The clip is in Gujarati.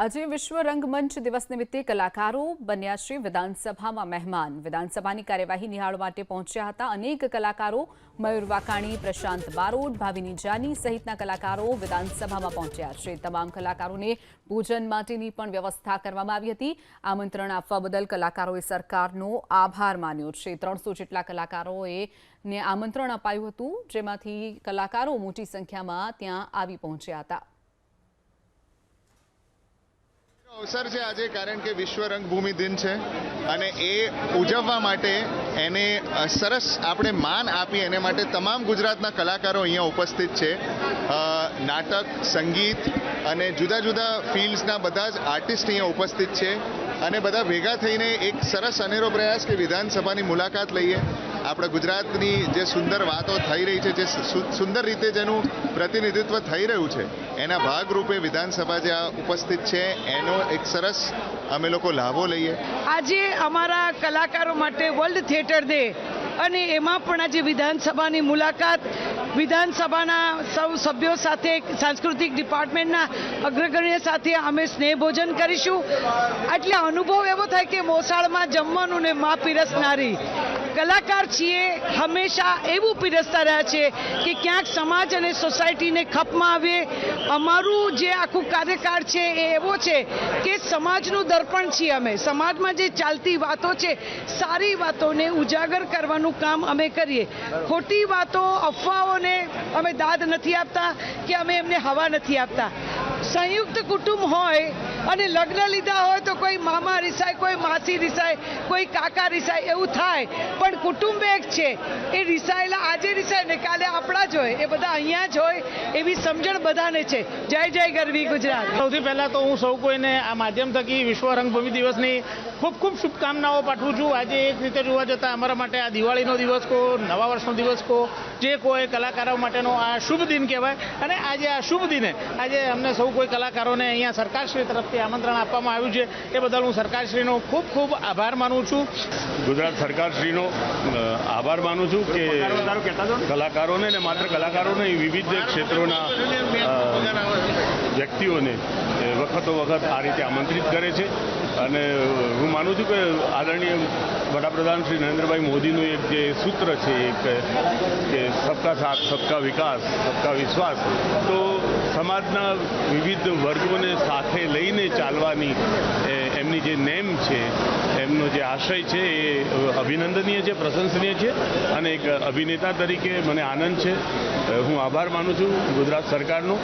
આજે વિશ્વ રંગમંચ દિવસ નિમિત્તે કલાકારો બન્યા શ્રી વિધાનસભામાં મહેમાન। વિધાનસભાની કાર્યવાહી નિહાળવા માટે પહોંચ્યા હતા અનેક કલાકારો। મયુર વાકાણી, પ્રશાંત બારોટ, ભાવિની જાની સહિતના કલાકારો વિધાનસભામાં પહોંચ્યા છે। તમામ કલાકારોને પૂજન માટેની પણ વ્યવસ્થા કરવામાં આવી હતી। આમંત્રણ આપવા બદલ કલાકારોએ સરકારનો આભાર માન્યો છે। 300 જેટલા કલાકારોએ આમંત્રણ અપાયું હતું, જેમાંથી કલાકારો મોટી સંખ્યામાં ત્યાં આવી પહોંચ્યા હતા। अवसर है आज कारण के विश्व रंगभूमि दिन है અને એ ઉજવવા માટે એને સરસ આપણે માન આપી એને માટે તમામ ગુજરાતના કલાકારો અહીંયા ઉપસ્થિત છે। નાટક, સંગીત અને જુદા જુદા ફિલ્ડ્સના બધા જ આર્ટિસ્ટ અહીંયા ઉપસ્થિત છે અને બધા ભેગા થઈને એક સરસ અનેરો પ્રયાસ કે વિધાનસભાની મુલાકાત લઈએ। આપણે ગુજરાતની જે સુંદર વાતો થઈ રહી છે, જે સુંદર રીતે જેનું પ્રતિનિધિત્વ થઈ રહ્યું છે, એના ભાગરૂપે વિધાનસભા જે ઉપસ્થિત છે એનો એક સરસ અમે લોકો લાભો લઈએ। આજે અમારા કલાકારો માટે વર્લ્ડ થિયેટર ડે અને એમાં પણ આજે વિધાનસભાની મુલાકાત, વિધાનસભાના સૌ સભ્યો સાથે, સાંસ્કૃતિક ડિપાર્ટમેન્ટના અગ્રગણ્ય સાથે અમે સ્નેહ ભોજન કરીશું। એટલે અનુભવ એવો થાય કે મોસાળમાં જમવાનું ને મા પીરસનારી। કલાકાર છીએ, હંમેશા એવું પીરસતા રહ્યા છે કે ક્યાંક સમાજ અને સોસાયટીને ખપમાં આવે। અમારું જે આખું કાર્યકાળ છે એ એવો છે કે સમાજનું દર્પણ છીએ અમે। સમાજમાં જે ચાલતી વાતો છે, સારી વાતોને ઉજાગર કરવાનું કામ અમે કરીએ। ખોટી વાતો, અફવાઓને અમે દાદ નથી આપતા કે અમે એમને હવા નથી આપતા। સંયુક્ત કુટુંબ હોય અને લગ્ન લીધા હોય તો કોઈ મામા રિસાય, કોઈ માસી રિસાય, કોઈ કાકા રિસાય, એવું થાય, પણ કુટુંબ એક છે। એ રિસાયેલા આજે રિસાય ને કાલે આપણા જ હોય, એ બધા અહીંયા જ હોય એવી સમજણ બધાને છે। જય જય ગરવી ગુજરાત। સૌથી પહેલાં તો હું સૌ કોઈને આ માધ્યમ થકી વિશ્વ રંગભૂમિ દિવસની ખૂબ ખૂબ શુભકામનાઓ પાઠવું છું। આજે એક રીતે જોવા જતાં અમારા માટે આ દિવાળીનો દિવસ કહો, નવા વર્ષનો દિવસ કહો, જે કોઈ કલાકારો માટેનો આ શુભ દિન કહેવાય। અને આજે આ શુભ દિને આજે અમને સૌ કોઈ કલાકારોને અહીંયા સરકારશ્રી તરફથી આમંત્રણ આપવામાં આવ્યું છે, એ બદલ હું સરકારશ્રીનો ખૂબ ખૂબ આભાર માનું છું। ગુજરાત સરકારશ્રીનો આભાર માનું છું કે કલાકારોને ને માત્ર કલાકારોને વિવિધ ક્ષેત્રોના વ્યક્તિઓને વખતો વખત આ રીતે આમંત્રિત કરે છે। અને હું માનું છું કે આદરણીય વડાપ્રધાન શ્રી નરેન્દ્રભાઈ મોદીનું એક જે સૂત્ર છે કે સબકા સાથ, સબકા વિકાસ, સબકા વિશ્વાસ, તો સમાજના વિવિધ વર્ગોને સાથે લઈને ચાલવાની એમની જે નેમ છે, એમનો જે આશય છે એ અભિનંદનીય છે, પ્રશંસનીય છે। અને એક અભિનેતા તરીકે મને આનંદ છે, હું આભાર માનું છું ગુજરાત સરકારનો।